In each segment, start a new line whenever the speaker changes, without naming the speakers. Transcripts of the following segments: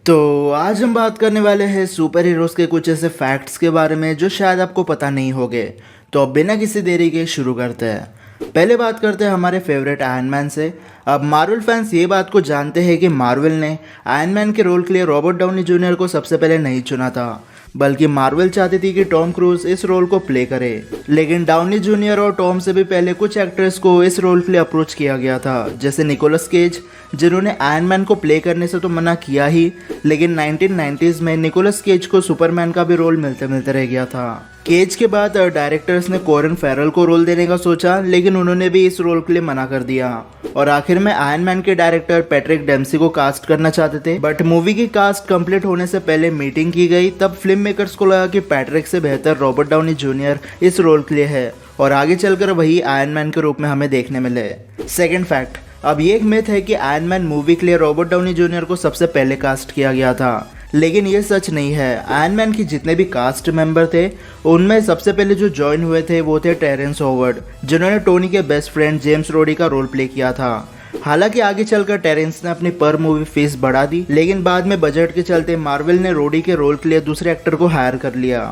तो आज हम बात करने वाले हैं सुपर हीरोज़ के कुछ ऐसे फैक्ट्स के बारे में जो शायद आपको पता नहीं होंगे। तो अब बिना किसी देरी के शुरू करते हैं। पहले बात करते हैं हमारे फेवरेट आयरन मैन से। अब मार्वल फैंस ये बात को जानते हैं कि मार्वल ने आयरन मैन के रोल के लिए रॉबर्ट डाउनी जूनियर को सबसे पहले नहीं चुना था, बल्कि मार्वल चाहती थी कि टॉम क्रूज इस रोल को प्ले करे। लेकिन डाउनी जूनियर और टॉम से भी पहले कुछ एक्टर्स को इस रोल के लिए अप्रोच किया गया था, जैसे निकोलस केज, जिन्होंने आयरन मैन को प्ले करने से तो मना किया ही, लेकिन 1990s में निकोलस केज को सुपरमैन का भी रोल मिलते मिलते रह गया था। केज के बाद डायरेक्टर्स ने कॉरिन फेरल को रोल देने का सोचा, लेकिन उन्होंने भी इस रोल के लिए मना कर दिया। और आखिर में आयरन मैन के डायरेक्टर पैट्रिक डेम्सी को कास्ट करना चाहते थे, बट मूवी की कास्ट कंप्लीट होने से पहले मीटिंग की गई। तब फिल्म मेकर्स को लगा कि पैट्रिक से बेहतर रॉबर्ट डाउनी जूनियर इस रोल के लिए है, और आगे चलकर वही आयरन मैन के रूप में हमें देखने मिले। सेकेंड फैक्ट, अब ये एक मिथ है कि आयरन मैन मूवी के लिए रॉबर्ट डाउनी जूनियर को सबसे पहले कास्ट किया गया था, लेकिन ये सच नहीं है। आयरन मैन की जितने भी कास्ट मेंबर थे, उनमें सबसे पहले जो ज्वाइन हुए थे वो थे टेरेंस हॉवर्ड, जिन्होंने टोनी के बेस्ट फ्रेंड जेम्स रोडी का रोल प्ले किया था। हालांकि आगे चलकर टेरेंस ने अपनी पर मूवी फीस बढ़ा दी, लेकिन बाद में बजट के चलते मार्वल ने रोडी के रोल के लिए दूसरे एक्टर को हायर कर लिया।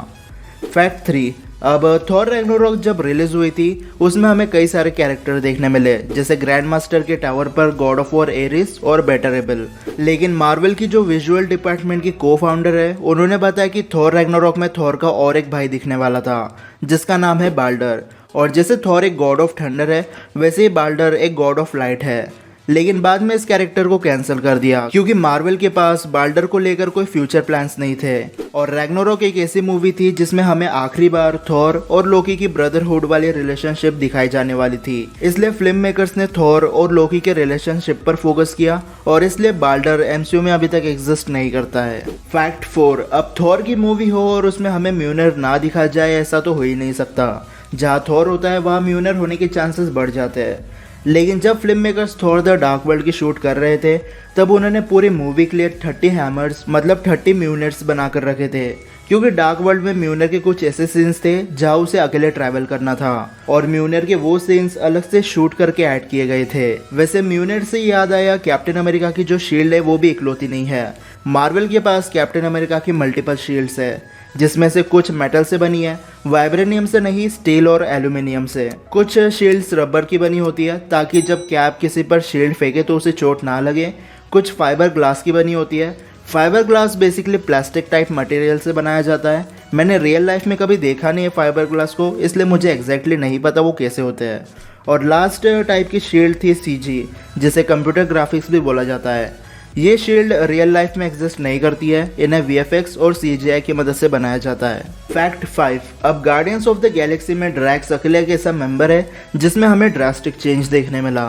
फैक्ट 3, अब थॉर रैग्नारोक जब रिलीज हुई थी, उसमें हमें कई सारे कैरेक्टर देखने मिले, जैसे ग्रैंड मास्टर के टावर पर गॉड ऑफ वॉर एरिस और बेटरेबल। लेकिन मार्वल की जो विजुअल डिपार्टमेंट की को फाउंडर है, उन्होंने बताया कि थॉर रैग्नारोक में थॉर का और एक भाई दिखने वाला था, जिसका नाम है बाल्डर। और जैसे थॉर एक गॉड ऑफ थंडर है, वैसे ही बाल्डर एक गॉड ऑफ लाइट है। लेकिन बाद में इस कैरेक्टर को कैंसिल कर दिया, क्योंकि मार्वल के पास बाल्डर को लेकर कोई फ्यूचर प्लान्स नहीं थे। और रैग्नारोक एक ऐसी मूवी थी जिसमें हमें आखिरी बार थॉर और लोकी की ब्रदरहुड वाली रिलेशनशिप दिखाई जाने वाली थी। इसलिए फिल्म मेकर्स ने थॉर और लोकी के रिलेशनशिप पर फोकस किया, और इसलिए बाल्डर एमसीयू में अभी तक एग्जिस्ट नहीं करता है। फैक्ट 4, अब थॉर की मूवी हो और उसमें हमें म्यूनर ना दिखा जाए, ऐसा तो हो ही नहीं सकता। जहाँ थॉर होता है वहाँ म्यूनर होने के चांसेस बढ़ जाते हैं। लेकिन जब film makers Thor the dark world की शूट कर रहे थे, तब उन्होंने पूरी मूवी के लिए 30 हैमर्स मतलब 30 म्यूनर्स बनाकर रखे थे, क्योंकि डार्क वर्ल्ड में म्यूनर के कुछ ऐसे सीन्स थे जहाँ उसे अकेले ट्रैवल करना था, और म्यूनर के वो सीन्स अलग से शूट करके ऐड किए गए थे। वैसे म्यूनर से याद आया, कैप्टन अमेरिका की जो शील्ड है वो भी इकलौती नहीं है। मार्वल के पास कैप्टन अमेरिका की मल्टीपल शील्ड्स है, जिसमें से कुछ मेटल से बनी है, वाइब्रेनियम से नहीं, स्टील और एल्यूमिनियम से। कुछ शील्ड्स रबर की बनी होती है, ताकि जब कैप किसी पर शील्ड फेंके तो उसे चोट ना लगे। कुछ फाइबर ग्लास की बनी होती है। Fibre glass basically plastic type material से बनाया जाता है। मैंने रियल लाइफ में कभी देखा नहीं है फाइबर ग्लास को, इसलिए मुझे एग्जैक्टली नहीं पता वो कैसे होते हैं। और लास्ट टाइप की शील्ड थी सीजी, जिसे कंप्यूटर ग्राफिक्स भी बोला जाता है। ये शील्ड रियल लाइफ में एग्जिस्ट नहीं करती है, इन्हें वीएफएक्स और सीजीआई की मदद से बनाया जाता है। फैक्ट 5, अब गार्डियंस ऑफ द गैलेक्सी में ड्रैक्स अकेले एक ऐसा मेंबर है जिसमें हमें ड्रास्टिक चेंज देखने मिला।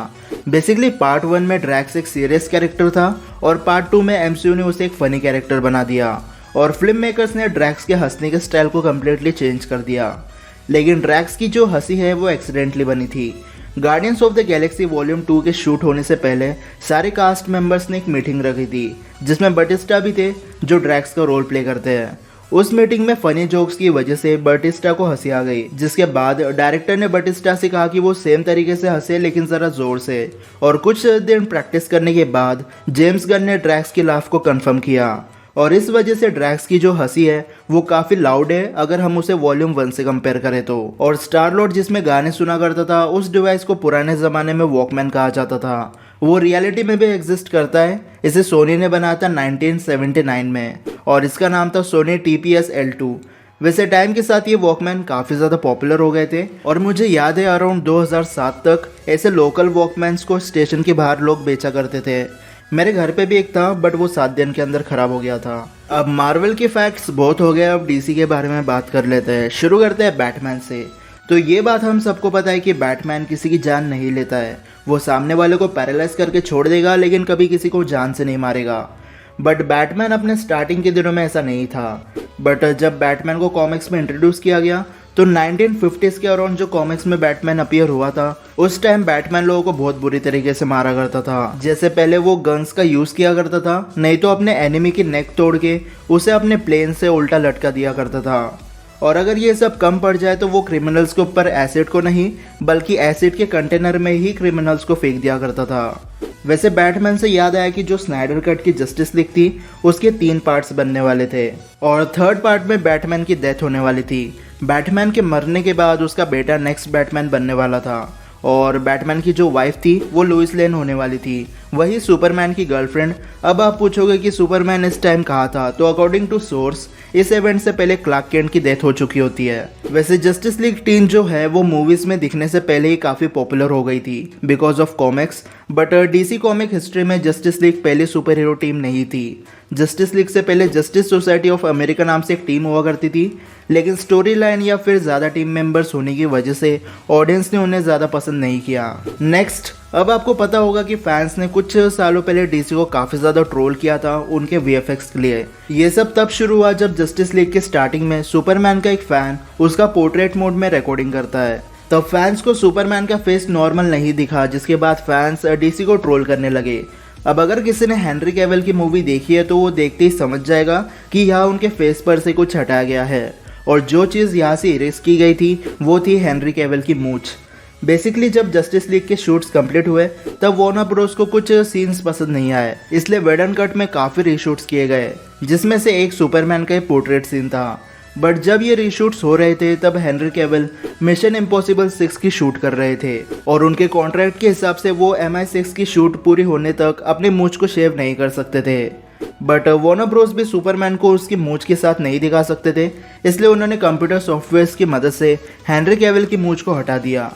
बेसिकली पार्ट 1 में ड्रैक्स एक सीरियस कैरेक्टर था, और पार्ट 2 में एमसीयू ने उसे एक फनी कैरेक्टर बना दिया, और फिल्म मेकर्स ने ड्रैक्स के हंसने के स्टाइल को कम्प्लीटली चेंज कर दिया। लेकिन ड्रैक्स की जो हंसी है वो एक्सीडेंटली बनी थी। Guardians of the Galaxy volume 2 के शूट होने से पहले सारे कास्ट मेंबर्स ने एक मीटिंग रखी थी, जिसमें बटिस्टा भी थे, जो ड्रैक्स का रोल प्ले करते हैं। उस मीटिंग में फनी जोक्स की वजह से बटिस्टा को हंसी आ गई, जिसके बाद डायरेक्टर ने बटिस्टा से कहा कि वो सेम तरीके से हंसे, लेकिन ज़रा जोर से। और कुछ दिन प्रैक्टिस करने के बाद जेम्स गन ने ड्रैक्स की लाफ को कंफर्म किया, और इस वजह से ड्रैक्स की जो हंसी है वो काफ़ी लाउड है अगर हम उसे वॉल्यूम 1 से कंपेयर करें तो। और स्टार लॉर्ड जिसमें गाने सुना करता था, उस डिवाइस को पुराने ज़माने में वॉकमैन कहा जाता था। वो रियलिटी में भी एग्जिस्ट करता है। इसे सोनी ने बनाया था 1979 में, और इसका नाम था सोनी TPS L2। वैसे टाइम के साथ ये वॉकमैन काफ़ी ज़्यादा पॉपुलर हो गए थे, और मुझे याद है अराउंड 2007 तक ऐसे लोकल वॉकमैन्स को स्टेशन के बाहर लोग बेचा करते थे। मेरे घर पे भी एक था, बट वो 7 दिन के अंदर ख़राब हो गया था। अब मार्वल के फैक्ट्स बहुत हो गए, अब डीसी के बारे में बात कर लेते हैं। शुरू करते हैं बैटमैन से। तो ये बात हम सबको पता है कि बैटमैन किसी की जान नहीं लेता है। वो सामने वाले को पैरालाइज करके छोड़ देगा, लेकिन कभी किसी को जान से नहीं मारेगा। बट बैटमैन अपने स्टार्टिंग के दिनों में ऐसा नहीं था। बट जब बैटमैन को कॉमिक्स में इंट्रोड्यूस किया गया, तो 1950s के अराउंड जो कॉमिक्स में बैटमैन अपीयर हुआ था, उस टाइम बैटमैन लोगों को बहुत बुरी तरीके से मारा करता था। जैसे पहले वो गन्स का यूज़ किया करता था, नहीं तो अपने एनिमी की नेक तोड़ के उसे अपने प्लेन से उल्टा लटका दिया करता था। और अगर ये सब कम पड़ जाए तो वो क्रिमिनल्स के ऊपर एसिड को नहीं, बल्कि एसिड के कंटेनर में ही क्रिमिनल्स को फेंक दिया करता था। वैसे बैटमैन से याद आया कि जो स्नाइडर कट की जस्टिस लीग थी उसके 3 पार्ट्स बनने वाले थे और थर्ड पार्ट में बैटमैन की डेथ होने वाली थी। बैटमैन के मरने के बाद उसका बेटा नेक्स्ट बैटमैन बनने वाला था और बैटमैन की जो वाइफ थी वो लुइस लेन होने वाली थी, वही सुपरमैन की गर्लफ्रेंड। अब आप पूछोगे कि सुपरमैन इस टाइम कहाँ था, तो अकॉर्डिंग टू सोर्स इस इवेंट से पहले क्लार्क केंट की डेथ हो चुकी होती है। वैसे जस्टिस लीग टीम जो है वो मूवीज में दिखने से पहले ही काफी पॉपुलर हो गई थी because of comics, but DC comic history में जस्टिस लीग पहली सुपर हीरो टीम नहीं थी। जस्टिस लीग से पहले जस्टिस सोसाइटी ऑफ अमेरिका नाम से एक टीम हुआ करती थी, लेकिन स्टोरी लाइन या फिर ज़्यादा टीम मेंबर्स होने की वजह से ऑडियंस ने उन्हें ज़्यादा पसंद नहीं किया। नेक्स्ट, अब आपको पता होगा कि फैंस ने कुछ सालों पहले डीसी को काफ़ी ज़्यादा ट्रोल किया था उनके वीएफएक्स के लिए। ये सब तब शुरू हुआ जब जस्टिस लीग के स्टार्टिंग में सुपरमैन का एक फ़ैन उसका पोर्ट्रेट मोड में रिकॉर्डिंग करता है। तब फैंस को सुपरमैन का फेस नॉर्मल नहीं दिखा, जिसके बाद फैंस डीसी को ट्रोल करने लगे। अब अगर किसी ने हेनरी कैविल की मूवी देखी है तो वो देखते ही समझ जाएगा कि यहाँ उनके फेस पर से कुछ हटाया गया है और जो चीज़ यहाँ से इरेज की गई थी वो थी हेनरी कैविल की मूंछ। बेसिकली जब जस्टिस लीग के शूट्स कंप्लीट हुए तब वार्नर ब्रोस को कुछ सीन्स पसंद नहीं आए, इसलिए वेडन कट में काफ़ी रीशूट्स किए गए, जिसमें से एक सुपरमैन का पोर्ट्रेट सीन था। बट जब ये रीशूट्स हो रहे थे तब हेनरी कैविल मिशन इम्पॉसिबल 6 की शूट कर रहे थे और उनके कॉन्ट्रैक्ट के हिसाब से वो MI6 की शूट पूरी होने तक अपनी मूंछ को शेव नहीं कर सकते थे। बट वार्नर ब्रोस भी सुपरमैन को उसकी मूंछ के साथ नहीं दिखा सकते थे, इसलिए उन्होंने कंप्यूटर सॉफ्टवेयर की मदद से हेनरी कैविल की मूंछ को हटा दिया।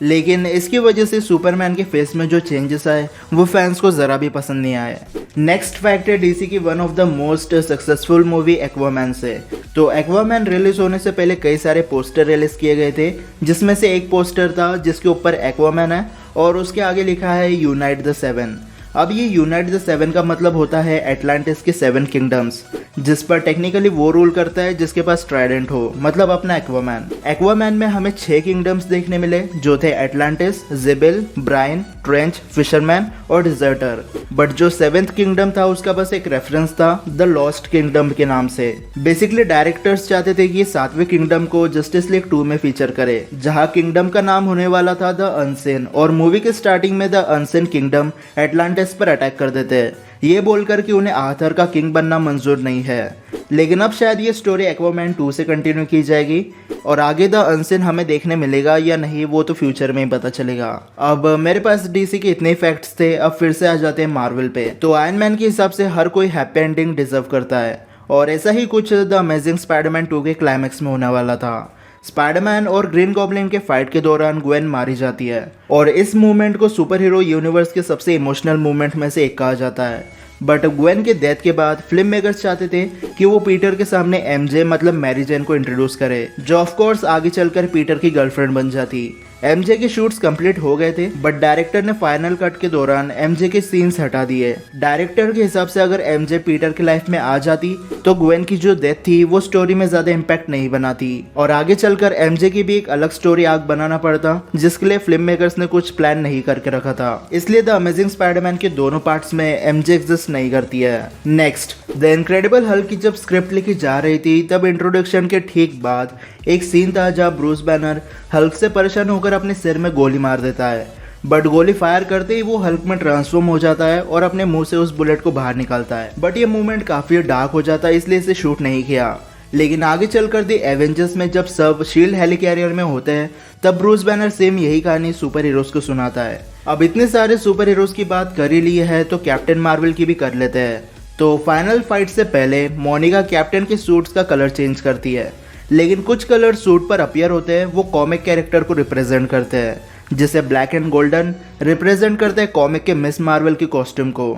लेकिन इसकी वजह से सुपरमैन के फेस में जो चेंजेस आए वो फैंस को ज़रा भी पसंद नहीं आए। नेक्स्ट फैक्ट है डीसी की one of the most successful movie Aquaman से। तो एक्वामैन रिलीज होने से पहले कई सारे पोस्टर रिलीज किए गए थे, जिसमें से एक पोस्टर था जिसके ऊपर एक्वामैन है और उसके आगे लिखा है यूनाइट द 7। अब ये यूनाइट द 7 का मतलब होता है एटलांटिस के 7 किंगडम्स, जिस पर टेक्निकली वो रूल करता है जिसके पास ट्राइडेंट हो, मतलब अपना एक्वामैन। एक्वामैन में हमें 6 किंगडम्स देखने मिले जो थे एटलांटिस, जिबिल, ब्राइन, ट्रेंच, फिशरमैन और डिजर्टर। बट जो 7th किंगडम था उसका बस एक रेफरेंस था द लॉस्ट किंगडम के नाम से। बेसिकली डायरेक्टर्स चाहते थे कि 7वें किंगडम को जस्टिस लीग 2 में फीचर करे, जहाँ किंगडम का नाम होने वाला था द अनसेन, और मूवी के स्टार्टिंग में द अनसेन किंगडम एटलांटिस पर अटैक कर देते हैं, ये बोलकर कि उन्हें आर्थर का किंग बनना मंजूर नहीं है। लेकिन अब शायद ये स्टोरी एक्वामैन 2 से कंटिन्यू की जाएगी और आगे द अनसेन हमें देखने मिलेगा या नहीं वो तो फ्यूचर में ही पता चलेगा। अब मेरे पास डीसी के इतने फैक्ट्स थे, अब फिर से आ जाते हैं मार्वल पे। तो आयरन मैन के हिसाब से हर कोई हैप्पी एंडिंग डिजर्व करता है और ऐसा ही कुछ द अमेजिंग स्पाइडरमैन 2 के क्लाइमैक्स में होने वाला था। स्पाइडरमैन और ग्रीन गॉब्लिन के फाइट के दौरान ग्वेन मारी जाती है और इस मूवमेंट को सुपर हीरो यूनिवर्स के सबसे इमोशनल मूवमेंट में से एक कहा जाता है। बट ग्वेन के डेथ के बाद फिल्म मेकर्स चाहते थे कि वो पीटर के सामने एमजे मतलब मैरी जेन को इंट्रोड्यूस करे, जो ऑफ कोर्स आगे चलकर पीटर की गर्लफ्रेंड बन जाती। एमजे के शूट्स कंप्लीट हो गए थे, बट डायरेक्टर ने फाइनल कट के दौरान एमजे के सीन्स हटा दिए। डायरेक्टर के हिसाब से अगर एमजे पीटर की लाइफ में आ जाती तो ग्वेन की जो डेथ थी वो स्टोरी में ज्यादा इम्पैक्ट नहीं बनाती और आगे चलकर एमजे की भी एक अलग स्टोरी आर्क बनाना पड़ता, जिसके लिए फिल्म मेकर्स ने कुछ प्लान नहीं करके रखा था। इसलिए द अमेजिंग स्पाइडरमैन के दोनों पार्ट्स में एमजे एग्जिस्ट नहीं करती है। नेक्स्ट, द इनक्रेडिबल हल्क की जब स्क्रिप्ट लिखी जा रही थी तब इंट्रोडक्शन के ठीक बाद एक सीन था जहाँ ब्रूस बैनर हल्क से परेशान होकर अपने सिर में गोली मार देता है, बट गोली फायर करते ही वो हल्क में ट्रांसफॉर्म हो जाता है और अपने मुंह से उस बुलेट को बाहर निकालता है। बट ये मूवमेंट काफी डार्क हो जाता है, इसलिए इसे शूट नहीं किया। लेकिन आगे चलकर दी एवेंजर्स में जब सब शील्ड हेलिकैरियर में होते हैं तब ब्रूस बैनर सेम यही कहानी सुपर हीरोज को सुनाता है। अब इतने सारे सुपर हीरोज की बात कर ही ली है तो कैप्टन मार्वल की भी कर लेते हैं। तो फाइनल फाइट से पहले मोनिका कैप्टन के सूट्स का कलर चेंज करती है, लेकिन कुछ कलर सूट पर अपीयर होते हैं वो कॉमिक कैरेक्टर को रिप्रेजेंट करते हैं, जिसे ब्लैक एंड गोल्डन रिप्रेजेंट करते हैं कॉमिक के मिस मार्वल के कॉस्ट्यूम को,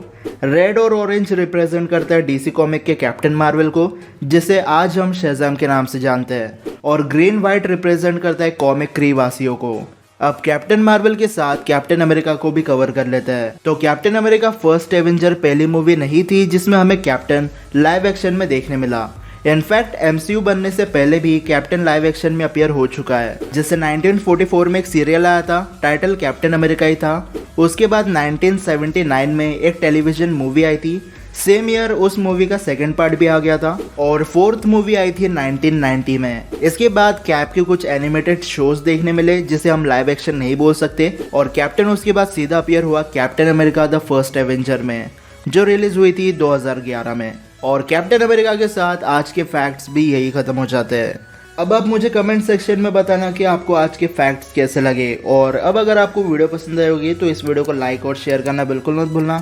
रेड और ऑरेंज रिप्रेजेंट करता है डीसी कॉमिक के कैप्टन मार्वल को, जिसे आज हम शेज़ाम के नाम से जानते हैं, और ग्रीन वाइट रिप्रेजेंट करता है कॉमिक क्री वासियों को। अब कैप्टन मार्वल के साथ कैप्टन अमेरिका को भी कवर कर लेता है। तो कैप्टन अमेरिका फर्स्ट एवेंजर पहली मूवी नहीं थी जिसमें हमें कैप्टन लाइव एक्शन में देखने मिला। इनफैक्ट MCU बनने से पहले भी कैप्टन लाइव एक्शन में अपीयर हो चुका है, जिससे 1944 में एक सीरियल आया था, टाइटल कैप्टन अमेरिका ही था। उसके बाद 1979 में एक टेलीविजन मूवी आई थी सेम ईयर उस मूवी का सेकंड पार्ट भी आ गया था और फोर्थ मूवी आई थी 1990 में। इसके बाद कैप के कुछ एनिमेटेड शोज देखने मिले जिसे हम लाइव एक्शन नहीं बोल सकते, और कैप्टन उसके बाद सीधा अपीयर हुआ captain America the first Avenger में, जो रिलीज हुई थी 2011 में। और कैप्टन अमेरिका के साथ आज के फैक्ट्स भी यही खत्म हो जाते हैं। अब आप मुझे कमेंट सेक्शन में बताना कि आपको आज के फैक्ट्स कैसे लगे, और अब अगर आपको वीडियो पसंद आई होगी तो इस वीडियो को लाइक और शेयर करना बिल्कुल मत भूलना,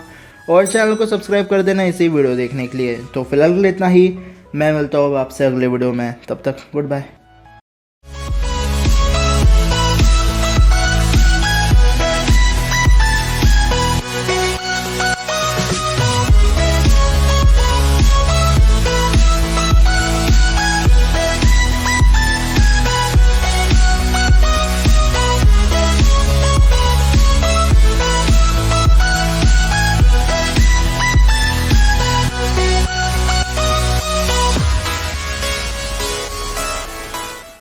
और चैनल को सब्सक्राइब कर देना इसी वीडियो देखने के लिए। तो फिलहाल इतना ही, मैं मिलता हूँ आपसे अगले वीडियो में, तब तक गुड बाय।